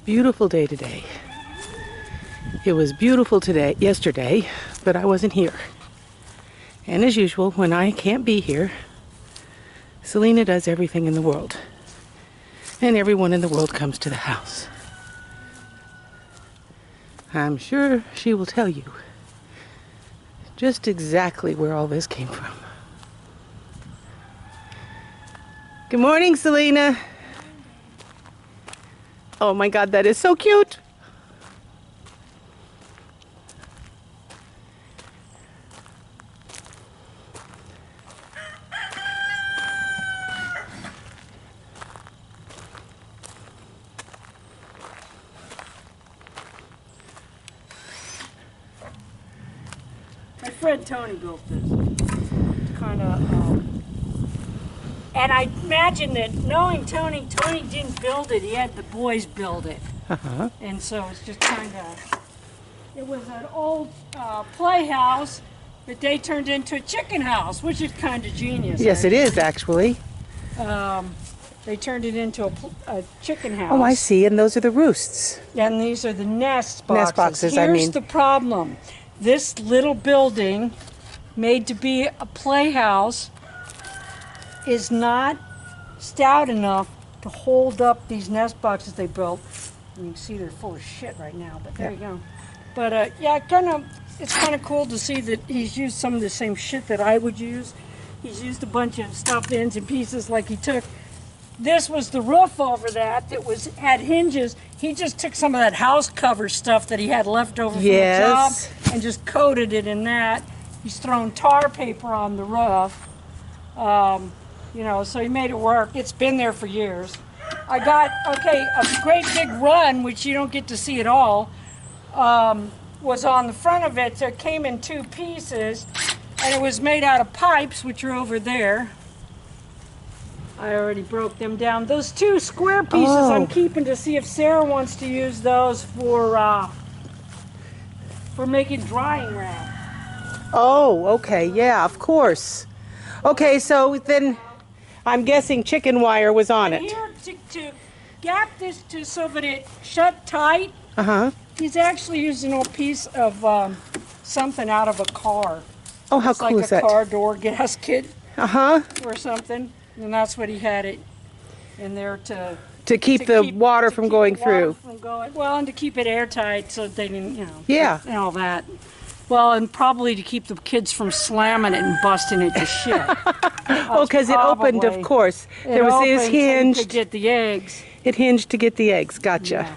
beautiful day today. It was beautiful today, yesterday, but I wasn't here. And as usual, when I can't be here, Selina does everything in the world. And everyone in the world comes to the house. I'm sure she will tell you just exactly where all this came from. Good morning, Selina. Oh my God, that is so cute. My friend Tony built this. It's kind of, and I imagine that knowing Tony didn't build it, he had the boys build it. Uh-huh. And so it's just kind of, it was an old playhouse that they turned into a chicken house, which is kind of genius. Yes, it is actually. They turned it into a chicken house. Oh, I see, and those are the roosts. And these are the nest boxes. Nest boxes, Here's the problem. This little building, made to be a playhouse, is not stout enough to hold up these nest boxes they built. And you can see they're full of shit right now, but there you go. But yeah, it's kind of cool to see that he's used some of the same shit that I would use. He's used a bunch of stuff, ends and pieces, like he took. This was the roof over that had hinges. He just took some of that house cover stuff that he had left over from the job and just coated it in that. He's thrown tar paper on the roof. You know, so he made it work. It's been there for years. I got, a great big run, which you don't get to see at all, was on the front of it. So it came in two pieces, and it was made out of pipes, which are over there. I already broke them down. Those two square pieces I'm keeping to see if Sarah wants to use those for making drying rack. Oh, okay, yeah, of course. Okay, so then I'm guessing chicken wire was on it. Here, to gap this so that it shut tight, he's actually used an old piece of something out of a car. Oh, how cool is that? It's like a car door gasket or something. And that's what he had it in there to keep the water from going through. Well, and to keep it airtight so they didn't, and all that. Well, and probably to keep the kids from slamming it and busting it to shit. Oh, because it opened, of course. There was this hinge to get the eggs. It hinged to get the eggs. Gotcha. Yeah.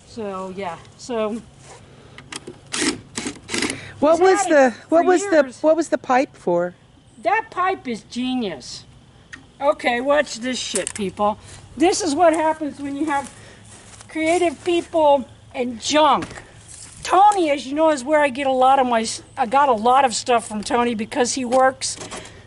So yeah. So. What was the pipe for? That pipe is genius. Okay, watch this shit, people. This is what happens when you have creative people and junk. Tony, as you know, is where I get I got a lot of stuff from Tony because he works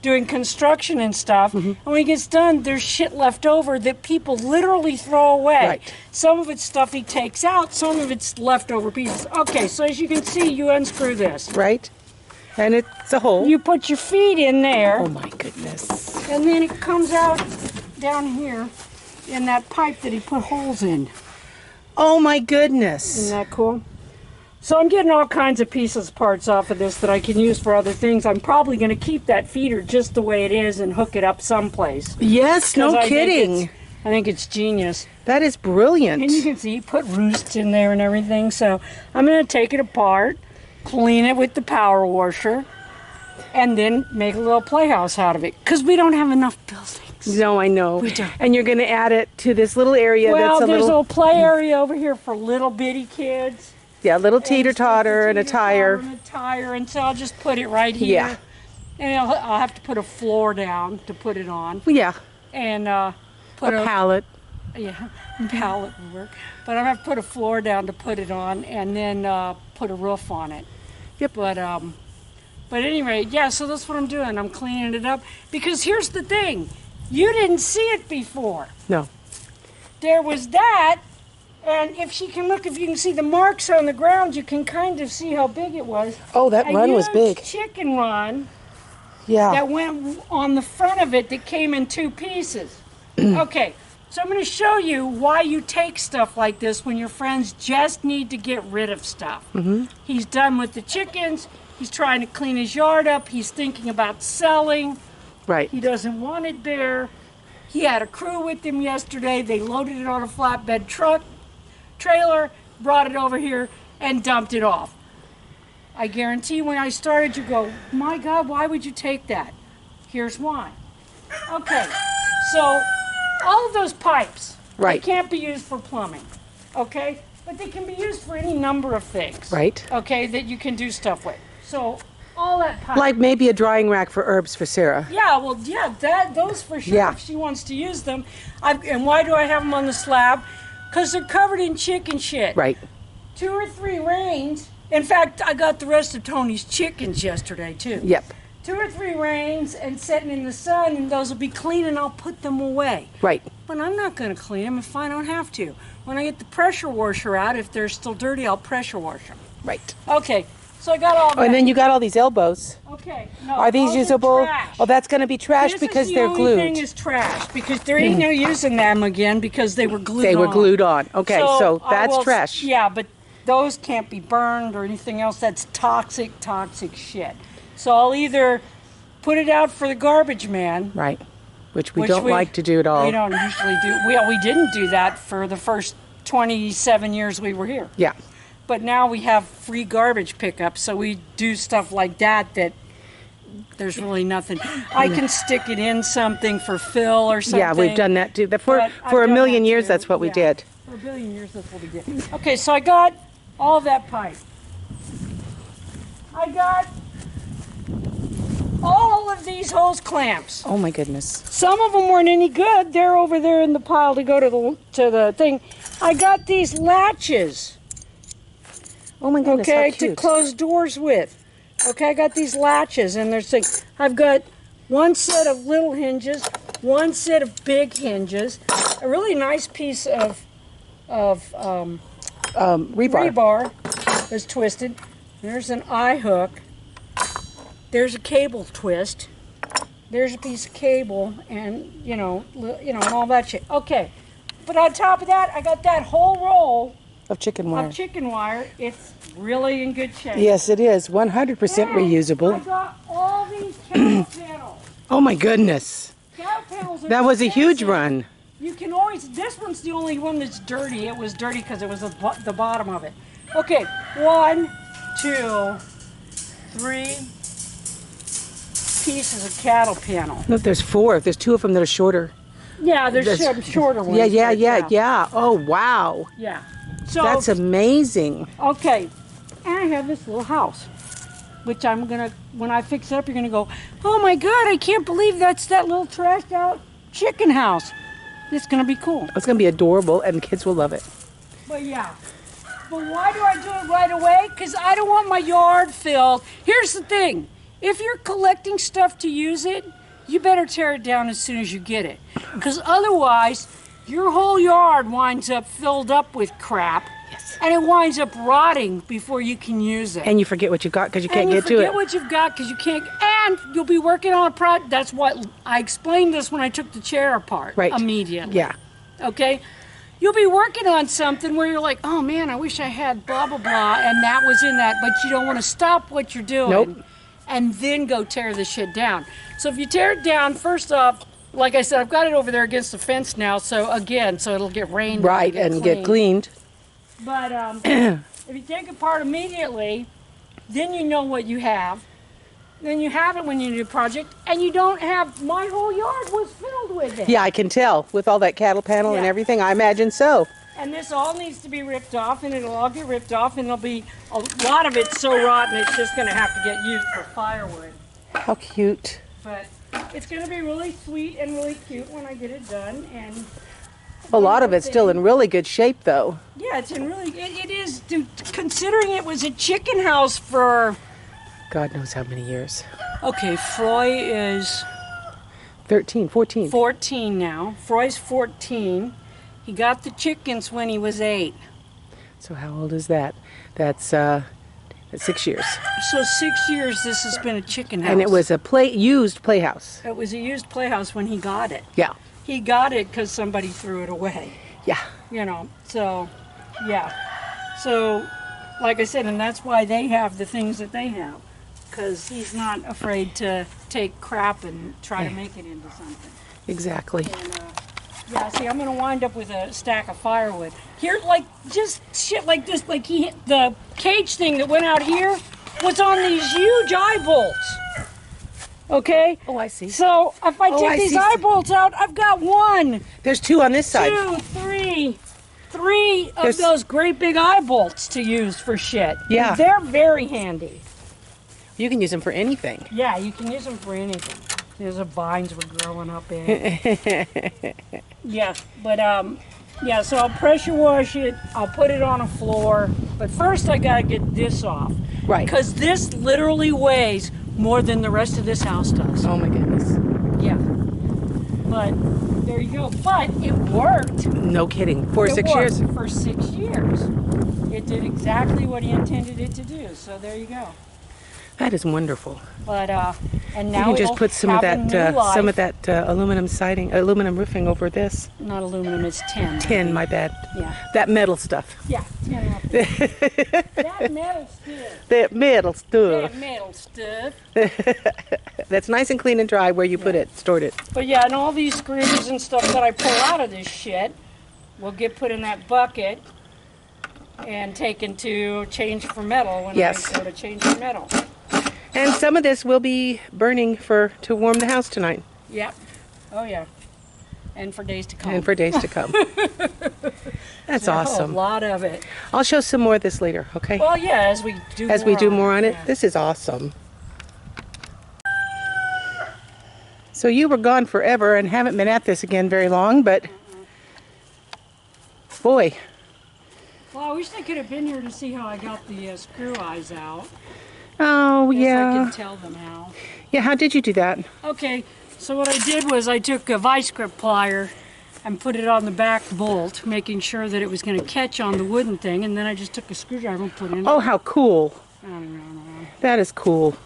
doing construction and stuff. And when he gets done, there's shit left over that people literally throw away. Right. Some of it's stuff he takes out, some of it's leftover pieces. Okay, so as you can see, you unscrew this. Right. And it's a hole. You put your feet in there. Oh my goodness. And then it comes out down here in that pipe that he put holes in. Oh my goodness. Isn't that cool? So I'm getting all kinds of parts off of this that I can use for other things. I'm probably going to keep that feeder just the way it is and hook it up someplace. Yes, no kidding. I think it's genius. That is brilliant. And you can see he put roosts in there and everything. So I'm going to take it apart, clean it with the power washer, and then make a little playhouse out of it. Because we don't have enough buildings. No, I know. We don't. And you're going to add it to this little area that's a little... Well, there's a little play area over here for little bitty kids. Yeah, a little teeter-totter and a tire. And so I'll just put it right here. Yeah. And I'll have to put a floor down to put it on. Yeah. And put a pallet. Yeah, pallet would work. But I'll have to put a floor down to put it on, and then put a roof on it. Yep. But anyway, yeah, so that's what I'm doing. I'm cleaning it up. Because here's the thing. You didn't see it before. No. There was that. And if you can see the marks on the ground, you can kind of see how big it was. Oh, that run was big. Chicken run. Yeah. That went on the front of it that came in two pieces. Okay, So I'm going to show you why you take stuff like this when your friends just need to get rid of stuff. He's done with the chickens. He's trying to clean his yard up. He's thinking about selling. Right. He doesn't want it there. He had a crew with him yesterday. They loaded it on a flatbed trailer, brought it over here, and dumped it off. I guarantee when I started, you go, my God, why would you take that? Here's why. Okay, so all of those pipes, Right. they can't be used for plumbing, okay? But they can be used for any number of things. Right. Okay, that you can do stuff with. So all that pipe. Like maybe a drying rack for herbs for Sarah. Yeah, well, yeah, those for sure. Yeah. If she wants to use them. And why do I have them on the slab? Because they're covered in chicken shit. Right. 2 or 3 rains. In fact, I got the rest of Tony's chickens yesterday too. Yep. 2 or 3 rains and sitting in the sun, and those will be clean, and I'll put them away. Right. But I'm not going to clean them if I don't have to. When I get the pressure washer out, if they're still dirty, I'll pressure wash them. Right. Okay, so I got all that. Oh, and then you got all these elbows. Okay, no. Are these those usable? trash. Oh, that's going to be trash because they're This glued. thing is trash because there ain't no using them again because they were glued They on. were glued on. Okay, so I that's will- trash. Yeah, but those can't be burned or anything else. That's toxic shit. So I'll either put it out for the garbage man. Right. Which we don't like to do at all. We don't usually do. We didn't do that for the first 27 years we were here. Yeah. But now we have free garbage pickup, so we do stuff like that there's really nothing. I can stick it in something for fill or something. Yeah, we've done that too. For But I've a done million that years, too. that's what we Yeah. did. For a billion years, that's what we did. Okay, so I got all of that pipe. I got all of these hose clamps. Oh my goodness. Some of them weren't any good. They're over there in the pile to go to the thing. I got these latches. Oh my goodness, Okay, how to cute. close doors with. Okay, I got these latches, and there's things. I've got one set of little hinges, one set of big hinges, a really nice piece of Rebar. rebar is twisted. There's an eye hook. There's a cable twist. There's a piece of cable, and and all that shit. Okay, but on top of that, I got that whole roll Of chicken wire. of chicken wire. It's really in good shape. Yes, it is. 100% And reusable. I got all these cattle panels. Oh my goodness. Cattle panels are That was a huge expensive. run. You can always, this one's the only one that's dirty. It was dirty because it was the bottom of it. Okay, 1, 2, 3 pieces of cattle panel. Look, there's 4. There's 2 of them that are shorter. Yeah, there's That's- some shorter ones. Yeah. Oh, wow. Yeah. So, That's amazing. okay, and I have this little house, which I'm gonna, when I fix it up, you're gonna go, oh my God, I can't believe that's that little trashed out chicken house. It's gonna be cool. It's going to be adorable, and the kids will love it. But yeah. But why do I do it right away? Because I don't want my yard filled. Here's the thing. If you're collecting stuff to use it, you better tear it down as soon as you get it. Because otherwise, your whole yard winds up filled up with crap. Yes. And it winds up rotting before you can use it. And you forget what you got because you can't And you get to forget it. what you've got because you can't. And you'll be working on a project. That's what I explained this when I took the chair apart. Right. Immediately. Yeah. Okay? You'll be working on something where you're like, oh man, I wish I had blah, blah, blah, and that was in that, but you don't want to stop what you're doing Nope. and then go tear the shit down. So if you tear it down, first off, like I said, I've got it over there against the fence now, so it'll get rained. Right, and get cleaned. But if you take it apart immediately, then you know what you have. Then you have it when you do a project, and you don't have, my whole yard was filled with it. Yeah, I can tell with all that cattle panel and Yeah. everything. I imagine so. And this all needs to be ripped off, and it'll all get ripped off, and it'll be, a lot of it's so rotten, it's just gonna have to get used for firewood. How cute. But it's gonna be really sweet and really cute when I get it done, and A lot of it's still in really good shape, though. yeah, it's in really, it is, considering it was a chicken house for, God knows how many years. okay, Froy is 13, 14. 14 now. Froy's 14. He got the chickens when he was 8. So how old is that? That's 6 years. So 6 years this has been a chicken house. And it was a used playhouse. It was a used playhouse when he got it. Yeah. he got it because somebody threw it away. Yeah. You know, so, yeah. So, like I said, and that's why they have the things that they have. Because he's not afraid to take crap and try to make it into something. Exactly. And, yeah, see, I'm going to wind up with a stack of firewood. Here, like, just shit like this, like the cage thing that went out here was on these huge eye bolts. Okay? Oh, I see. So, if I take these eye bolts out, I've got one, There's 2 on this side. 2, 3 of those great big eye bolts to use for shit. Yeah. And they're very handy. You can use them for anything. Yeah, you can use them for anything. There's a vines we're growing up in. Yeah, but yeah, so I'll pressure wash it. I'll put it on a floor. But first I gotta get this off. Right. Because this literally weighs more than the rest of this house does. Oh my goodness. Yeah. But there you go. But it worked. No kidding. For It 6 worked years. For 6 years. It did exactly what he intended it to do. So there you go. That is wonderful. But and now You can just it'll put some have of a that new life. aluminum siding, aluminum roofing over this. Not aluminum, it's tin. Tin, my bad. Yeah. That metal stuff. Yeah, tin up there. That metal stuff. That metal stuff. That metal stuff. That's nice and clean and dry where you put it, stored it. But yeah, and all these screws and stuff that I pull out of this shit will get put in that bucket and taken to change for metal when Yes. I go to change for metal. And some of this will be burning to warm the house tonight. Yep. Oh yeah. And for days to come. And for days to come. That's A awesome. lot of it. I'll show some more of this later, okay? Well, yeah, as we do more on it. Yeah. This is awesome. So you were gone forever and haven't been at this again very long, but boy. Well, I wish they could have been here to see how I got the screw eyes out. Oh, Guess I yeah. can tell them how. Yeah, how did you do that? Okay, so what I did was I took a vice grip plier and put it on the back bolt, making sure that it was going to catch on the wooden thing, and then I just took a screwdriver and put it in. Oh, how cool. I don't know. That is cool.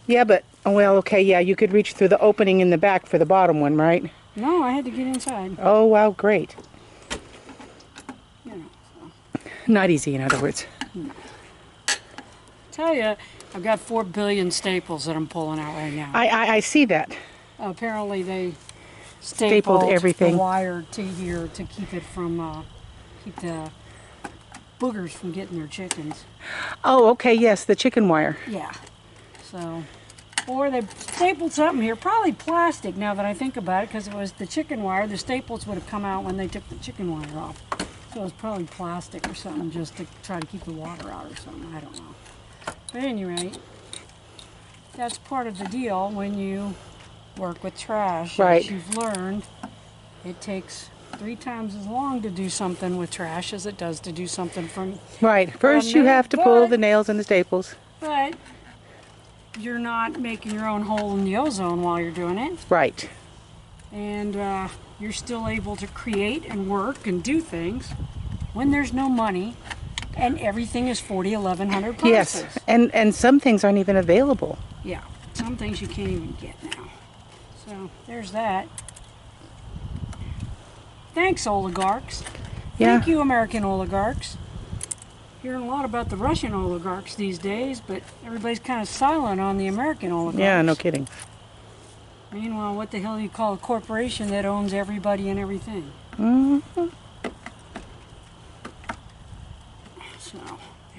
Yeah, but, oh, well, okay, yeah, you could reach through the opening in the back for the bottom one, right? No, I had to get inside. Oh, wow, great. You know, so. Not easy, in other words. Tell you, I've got 4 billion staples that I'm pulling out right now. I see that. Apparently they Stapled everything. the wire to here to keep it from, keep the boogers from getting their chickens. Oh, okay, yes, the chicken wire. Yeah. So, or they stapled something here, probably plastic now that I think about it, because it was the chicken wire. The staples would have come out when they took the chicken wire off. So it was probably plastic or something just to try to keep the water out or something. I don't know. But at any rate, that's part of the deal when you work with trash. Right. As you've learned, it takes 3 times as long to do something with trash as it does to do something from... Right, first you have to pull the nails and the staples. But you're not making your own hole in the ozone while you're doing it. Right. And you're still able to create and work and do things when there's no money and everything is $40, $1,100 prices. Yes, and some things aren't even available. Yeah, some things you can't even get now. So there's that. Thanks, oligarchs. Yeah. Thank you, American oligarchs. Hearing a lot about the Russian oligarchs these days, but everybody's kind of silent on the American oligarchs. Yeah, no kidding. Meanwhile, what the hell do you call a corporation that owns everybody and everything? Mm-hmm. So,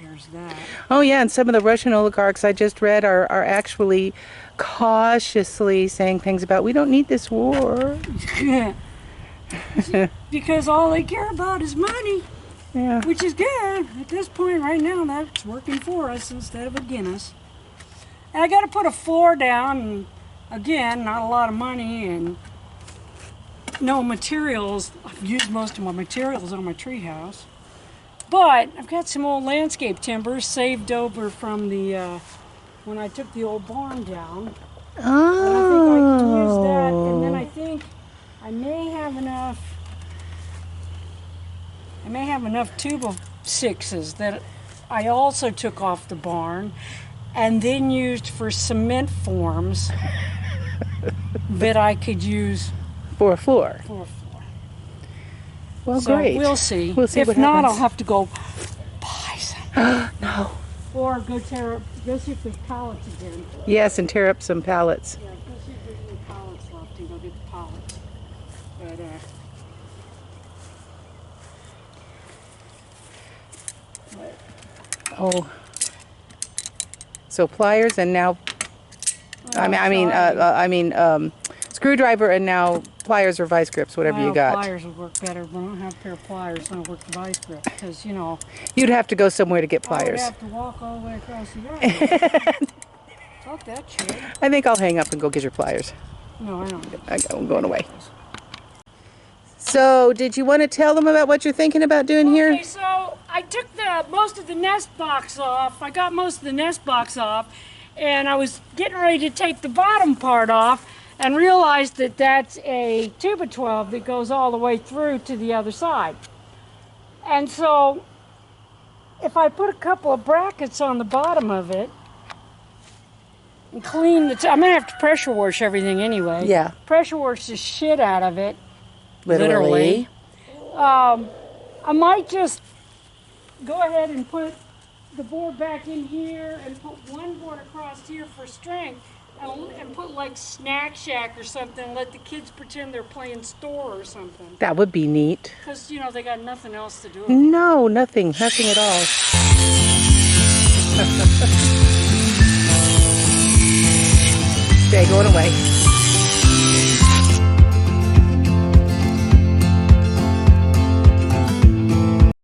there's that. Oh yeah, and some of the Russian oligarchs I just read are actually cautiously saying things about, we don't need this war. Because all they care about is money, Yeah. which is good. At this point right now, that's working for us instead of against us. And I got to put a floor down, and again, not a lot of money and no materials. I've used most of my materials on my treehouse. But I've got some old landscape timber saved over from the when I took the old barn down. Oh. And I think I can use that, and then I think I may have enough 2x6s that I also took off the barn and then used for cement forms that I could use For a floor. for a floor. Well, So great. we'll see. We'll see if what not, happens. I'll have to go buy some. No. Or go see if there's pallets again. Yes, and tear up some pallets. Yeah, go see if there's any pallets left and go get the pallets. But, Oh. So pliers and now, screwdriver and now pliers or vice grips, whatever you got. Pliers would work better, but I don't have a pair of pliers. I don't work the vice grip because, you know, You'd have to go somewhere to get I would pliers. have to walk all the way across the yard. Fuck that shit. I think I'll hang up and go get your pliers. No, I don't. I'm going away. So, did you want to tell them about what you're thinking about doing here? Okay, so I took most of the nest box off. I got most of the nest box off, and I was getting ready to take the bottom part off and realized that that's a 2x12 that goes all the way through to the other side. And so if I put a couple of brackets on the bottom of it and clean the I'm going to have to pressure wash everything anyway. Yeah. Pressure wash the shit out of it. Literally. I might just go ahead and put the board back in here and put one board across here for strength and put like Snack Shack or something, let the kids pretend they're playing store or something. That would be neat. Because, you know, they got nothing else to do. No, nothing at all. Stay going away.